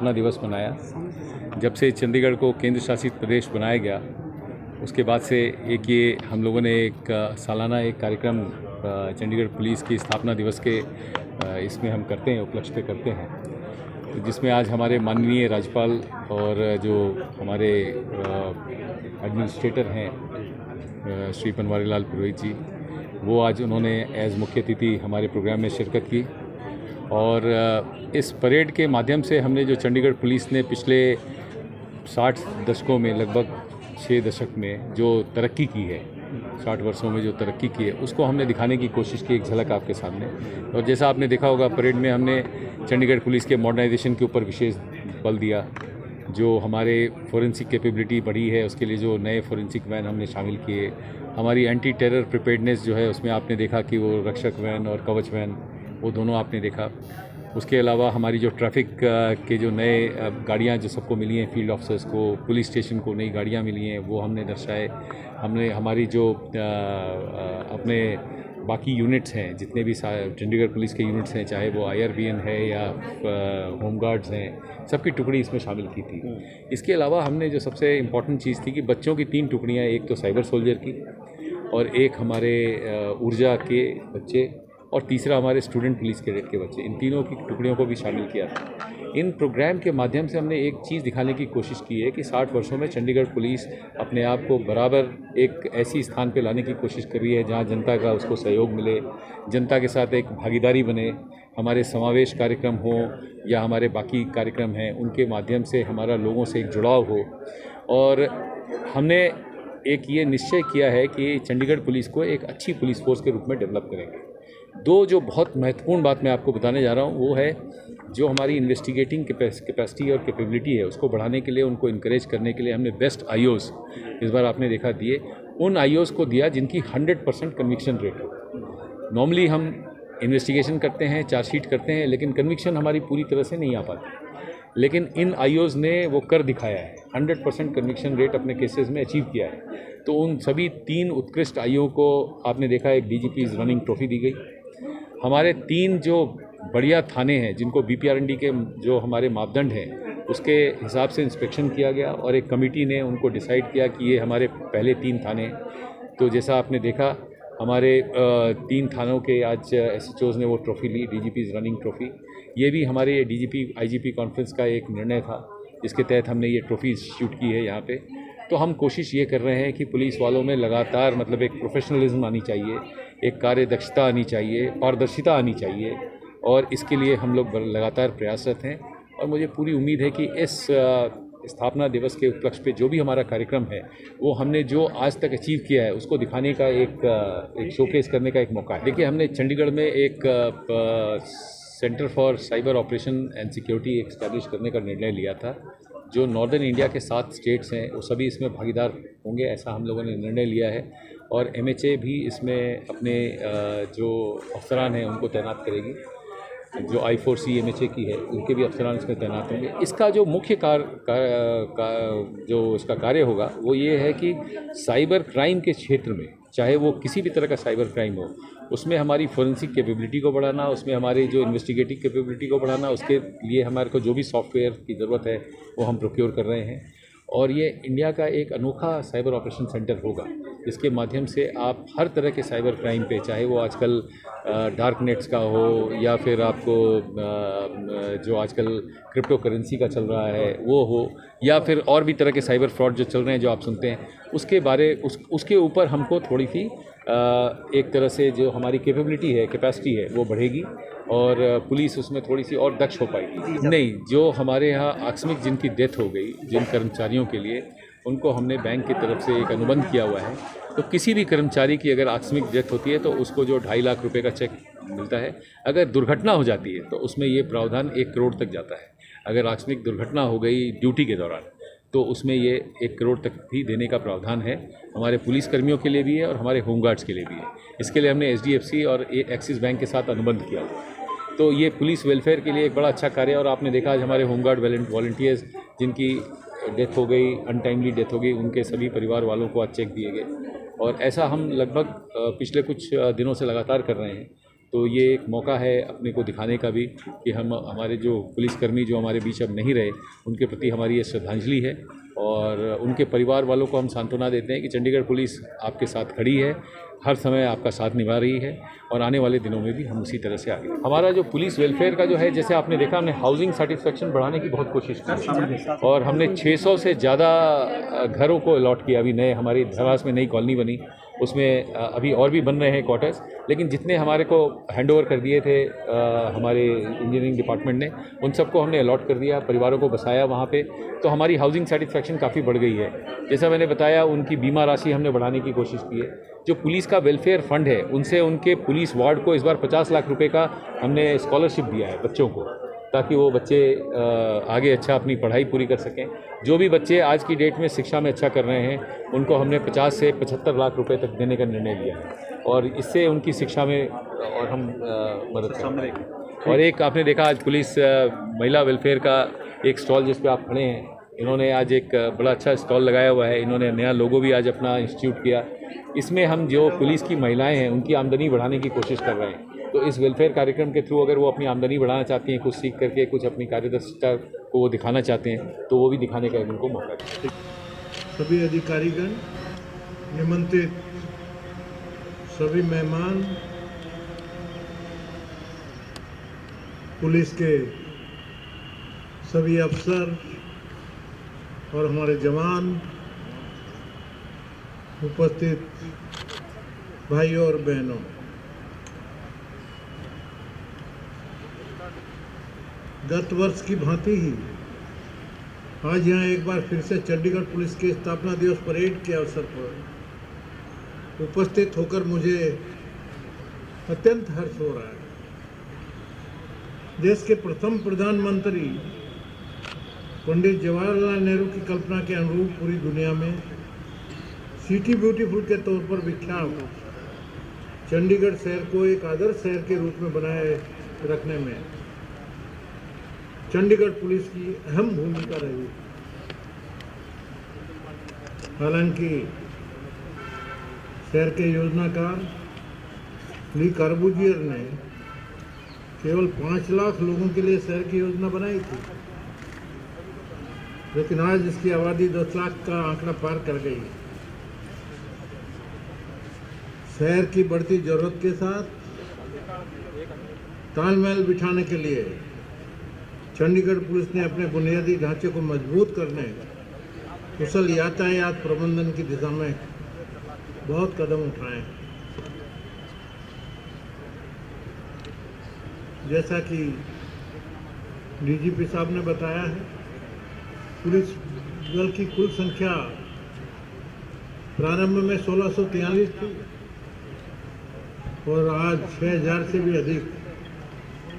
स्थापना दिवस मनाया। जब से चंडीगढ़ को केंद्र शासित प्रदेश बनाया गया उसके बाद से एक ये हम लोगों ने एक सालाना एक कार्यक्रम चंडीगढ़ पुलिस की स्थापना दिवस के इसमें हम करते हैं, उपलक्ष्य पे करते हैं, जिसमें आज हमारे माननीय राज्यपाल और जो हमारे एडमिनिस्ट्रेटर हैं श्री बनवारीलाल पुरोहित जी, वो आज उन्होंने एज मुख्य अतिथि हमारे प्रोग्राम में शिरकत की। और इस परेड के माध्यम से हमने जो चंडीगढ़ पुलिस ने पिछले 60 दशकों में, लगभग 6 दशक में जो तरक्की की है, 60 वर्षों में जो तरक्की की है, उसको हमने दिखाने की कोशिश की, एक झलक आपके सामने। और जैसा आपने देखा होगा परेड में हमने चंडीगढ़ पुलिस के मॉडर्नाइजेशन के ऊपर विशेष बल दिया। जो हमारे फोरेंसिक कैपेबिलिटी बढ़ी है उसके लिए जो नए फोरेंसिक वैन हमने शामिल किए। हमारी एंटी टेरर प्रिपेयर्डनेस जो है उसमें आपने देखा कि वो रक्षक वैन और कवच वैन, वो दोनों आपने देखा। उसके अलावा हमारी जो ट्रैफिक के जो नए गाड़ियाँ जो सबको मिली हैं, फील्ड ऑफिसर्स को, पुलिस स्टेशन को नई गाड़ियाँ मिली हैं, वो हमने दर्शाए। हमने हमारी जो अपने बाकी यूनिट्स हैं, जितने भी चंडीगढ़ पुलिस के यूनिट्स हैं, चाहे वो IRBN है या होमगार्ड्स हैं, सबकी टुकड़ी इसमें शामिल की थी। इसके अलावा हमने जो सबसे इम्पॉर्टेंट चीज़ थी कि बच्चों की 3 टुकड़ियाँ, एक तो साइबर सोल्जर की और एक हमारे ऊर्जा के बच्चे और तीसरा हमारे स्टूडेंट पुलिस कैडेट के बच्चे, इन तीनों की टुकड़ियों को भी शामिल किया था। इन प्रोग्राम के माध्यम से हमने एक चीज़ दिखाने की कोशिश की है कि 60 वर्षों में चंडीगढ़ पुलिस अपने आप को बराबर एक ऐसी स्थान पे लाने की कोशिश कर रही है जहां जनता का उसको सहयोग मिले, जनता के साथ एक भागीदारी बने। हमारे समावेश कार्यक्रम हो या हमारे बाकी कार्यक्रम हैं, उनके माध्यम से हमारा लोगों से एक जुड़ाव हो। और हमने एक ये निश्चय किया है कि चंडीगढ़ पुलिस को एक अच्छी पुलिस फोर्स के रूप में डेवलप करेंगे। 2 जो बहुत महत्वपूर्ण बात मैं आपको बताने जा रहा हूँ वो है जो हमारी इन्वेस्टिगेटिंग कैपेसिटी और कैपेबिलिटी है, उसको बढ़ाने के लिए, उनको इनकरेज करने के लिए हमने बेस्ट IOs इस बार आपने देखा दिए। उन IOs को दिया जिनकी 100% कन्विक्शन रेट हो। नॉर्मली हम इन्वेस्टिगेशन करते हैं, चार्जशीट करते हैं, लेकिन कन्विक्शन हमारी पूरी तरह से नहीं आ पाती। लेकिन इन IOs ने वो कर दिखाया है, 100% कन्विक्शन रेट अपने केसेस में अचीव किया है। तो उन सभी 3 उत्कृष्ट IO को आपने देखा एक DGP's रनिंग ट्रॉफी दी गई। हमारे 3 जो बढ़िया थाने हैं जिनको BPRND के जो हमारे मापदंड हैं उसके हिसाब से इंस्पेक्शन किया गया और एक कमेटी ने उनको डिसाइड किया कि ये हमारे पहले 3 थाने। तो जैसा आपने देखा हमारे 3 थानों के आज SHOs ने वो ट्रॉफ़ी ली, DGP's रनिंग ट्रॉफ़ी। ये भी हमारे DGP IGP कॉन्फ्रेंस का एक निर्णय था जिसके तहत हमने ये ट्रॉफ़ी इंस्टीट्यूट की है यहाँ पे। तो हम कोशिश ये कर रहे हैं कि पुलिस वालों में लगातार मतलब एक प्रोफेशनलिज्म आनी चाहिए, एक कार्य दक्षता आनी चाहिए, पारदर्शिता आनी चाहिए, और इसके लिए हम लोग लगातार प्रयासरत हैं। और मुझे पूरी उम्मीद है कि इस स्थापना दिवस के उपलक्ष्य पे जो भी हमारा कार्यक्रम है वो हमने जो आज तक अचीव किया है उसको दिखाने का एक शोकेस करने का एक मौका है। देखिए, हमने चंडीगढ़ में एक centre for cyber operation and security establish करने का निर्णय लिया था। जो नॉर्दर्न इंडिया के 7 स्टेट्स हैं वो सभी इसमें भागीदार होंगे, ऐसा हम लोगों ने निर्णय लिया है। और MHA भी इसमें अपने जो अफसरान हैं उनको तैनात करेगी। जो I4C MHA की है उनके भी अफसरान इसमें तैनात होंगे। इसका जो मुख्य जो इसका कार्य होगा वो ये है कि साइबर क्राइम के क्षेत्र में, चाहे वो किसी भी तरह का साइबर क्राइम हो, उसमें हमारी फोरेंसिक कैपेबिलिटी को बढ़ाना, उसमें हमारी जो इन्वेस्टिगेटिव कैपेबिलिटी को बढ़ाना, उसके लिए हमारे को जो भी सॉफ्टवेयर की ज़रूरत है वो हम प्रोक्योर कर रहे हैं। और ये इंडिया का एक अनोखा साइबर ऑपरेशन सेंटर होगा जिसके माध्यम से आप हर तरह के साइबर क्राइम पे, चाहे वो आजकल डार्क नेट्स का हो या फिर आपको जो आजकल क्रिप्टो करेंसी का चल रहा है वो हो, या फिर और भी तरह के साइबर फ्रॉड जो चल रहे हैं जो आप सुनते हैं, उसके ऊपर हमको थोड़ी सी एक तरह से जो हमारी कैपेबिलिटी है, कैपेसिटी है, वो बढ़ेगी और पुलिस उसमें थोड़ी सी और दक्ष हो पाएगी। नहीं, जो हमारे यहाँ आकस्मिक जिनकी डेथ हो गई, जिन कर्मचारियों के लिए, उनको हमने बैंक की तरफ से एक अनुबंध किया हुआ है। तो किसी भी कर्मचारी की अगर आकस्मिक डेथ होती है तो उसको जो 2.5 लाख रुपए का चेक मिलता है। अगर दुर्घटना हो जाती है तो उसमें ये प्रावधान 1 करोड़ तक जाता है। अगर आकस्मिक दुर्घटना हो गई ड्यूटी के दौरान तो उसमें ये 1 करोड़ तक भी देने का प्रावधान है। हमारे पुलिस कर्मियों के लिए भी है और हमारे होमगार्ड्स के लिए भी है। इसके लिए हमने HDFC और एक्सिस बैंक के साथ अनुबंध किया हुआ है। तो ये पुलिस वेलफेयर के लिए एक बड़ा अच्छा कार्य है। और आपने देखा आज हमारे होमगार्ड वॉलंटियर्स जिनकी डेथ हो गई, अनटाइमली डेथ हो गई, उनके सभी परिवार वालों को आज चेक दिए गए। और ऐसा हम लगभग पिछले कुछ दिनों से लगातार कर रहे हैं। तो ये एक मौका है अपने को दिखाने का भी कि हम हमारे जो पुलिसकर्मी जो हमारे बीच अब नहीं रहे उनके प्रति हमारी ये श्रद्धांजलि है और उनके परिवार वालों को हम सांत्वना देते हैं कि चंडीगढ़ पुलिस आपके साथ खड़ी है, हर समय आपका साथ निभा रही है और आने वाले दिनों में भी हम उसी तरह से आगे। हमारा जो पुलिस वेलफेयर का जो है, जैसे आपने देखा, हमने हाउसिंग सेटिस्फेक्शन बढ़ाने की बहुत कोशिश की और हमने 600 से ज़्यादा घरों को अलॉट किया। अभी नए हमारी धरास में नई कॉलोनी बनी, उसमें अभी और भी बन रहे हैं क्वार्टर्स, लेकिन जितने हमारे को हैंडओवर कर दिए थे हमारे इंजीनियरिंग डिपार्टमेंट ने, उन सबको हमने अलॉट कर दिया, परिवारों को बसाया वहाँ पे, तो हमारी हाउसिंग सेटिस्फेक्शन काफ़ी बढ़ गई है। जैसा मैंने बताया, उनकी बीमा राशि हमने बढ़ाने की कोशिश की है। जो पुलिस का वेलफेयर फंड है, उनसे उनके पुलिस वार्ड को इस बार 50 लाख रुपए का हमने स्कॉलरशिप दिया है बच्चों को, ताकि वो बच्चे आगे अच्छा अपनी पढ़ाई पूरी कर सकें। जो भी बच्चे आज की डेट में शिक्षा में अच्छा कर रहे हैं, उनको हमने 50 से 75 लाख रुपए तक देने का निर्णय लिया है और इससे उनकी शिक्षा में और हम मदद करेंगे। और एक आपने देखा, आज पुलिस महिला वेलफेयर का एक स्टॉल जिस पे आप खड़े हैं, इन्होंने आज एक बड़ा अच्छा स्टॉल लगाया हुआ है। इन्होंने नया लोगो भी आज अपना इंस्टीट्यूट किया। इसमें हम जो पुलिस की महिलाएं हैं, उनकी आमदनी बढ़ाने की कोशिश कर रहे हैं। तो इस वेलफेयर कार्यक्रम के थ्रू अगर वो अपनी आमदनी बढ़ाना चाहती हैं, कुछ सीख करके कुछ अपनी कार्यदक्षता को वो दिखाना चाहते हैं, तो वो भी दिखाने का उनको मौका दें। सभी अधिकारीगण, निमंत्रित सभी मेहमान, पुलिस के सभी अफसर और हमारे जवान, उपस्थित भाइयों और बहनों, गत वर्ष की भांति ही आज यहाँ एक बार फिर से चंडीगढ़ पुलिस के स्थापना दिवस परेड के अवसर पर उपस्थित होकर मुझे अत्यंत हर्ष हो रहा है। देश के प्रथम प्रधानमंत्री पंडित जवाहरलाल नेहरू की कल्पना के अनुरूप पूरी दुनिया में सिटी ब्यूटीफुल के तौर पर विख्यात चंडीगढ़ शहर को एक आदर्श शहर के रूप में बनाए रखने में चंडीगढ़ पुलिस की अहम भूमिका रही। हालांकि शहर के योजनाकार ली कॉर्बुजियर ने केवल 5 लाख लोगों के लिए शहर की योजना बनाई थी, लेकिन आज इसकी आबादी 10 लाख का आंकड़ा पार कर गई। शहर की बढ़ती जरूरत के साथ तालमेल बिठाने के लिए चंडीगढ़ पुलिस ने अपने बुनियादी ढांचे को मजबूत करने, कुशल यातायात प्रबंधन की दिशा में बहुत कदम उठाए हैं। जैसा कि डीजीपी साहब ने बताया है, पुलिस दल की कुल संख्या प्रारंभ में 1643 थी और आज 6000 से भी अधिक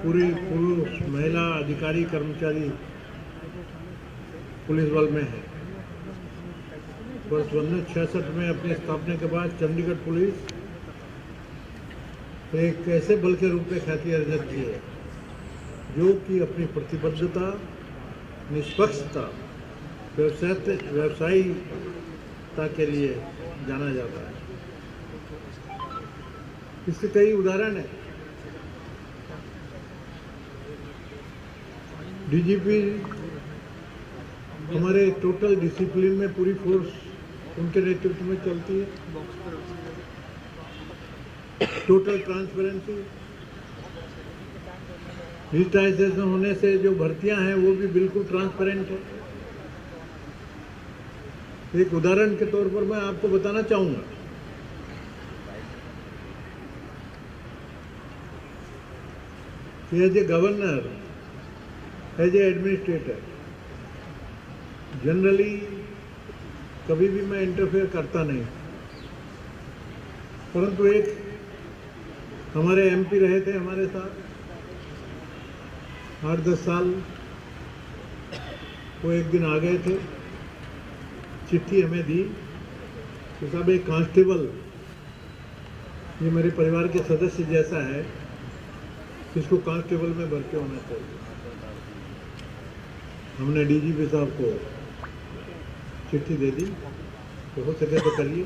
पूरी पुरुष, महिला, अधिकारी, कर्मचारी पुलिस बल में है। वर्ष 1966 में अपनी स्थापना के बाद चंडीगढ़ पुलिस एक ऐसे बल के रूप में ख्याति अर्जित की है जो कि अपनी प्रतिबद्धता, निष्पक्षता, व्यवसायिकता के लिए जाना जाता है। इसके कई उदाहरण हैं। डीजीपी हमारे टोटल डिसिप्लिन में पूरी फोर्स उनके नेतृत्व में चलती है। टोटल ट्रांसपेरेंसी, डिजिटाइजेशन होने से जो भर्तियां हैं वो भी बिल्कुल ट्रांसपेरेंट है। एक उदाहरण के तौर पर मैं आपको बताना चाहूंगा, as a governor, as a administrator, generally कभी भी मैं इंटरफेयर करता नहीं, परंतु एक हमारे एमपी रहे थे हमारे साथ 8-10 साल, वो एक दिन आ गए थे, चिट्ठी हमें दी कि साहब एक कांस्टेबल, ये मेरे परिवार के सदस्य जैसा है, इसको कांस्टेबल में भर्ती होना चाहिए। हमने डीजीपी साहब को चिट्ठी दे दी, तो हो सके तो करिए।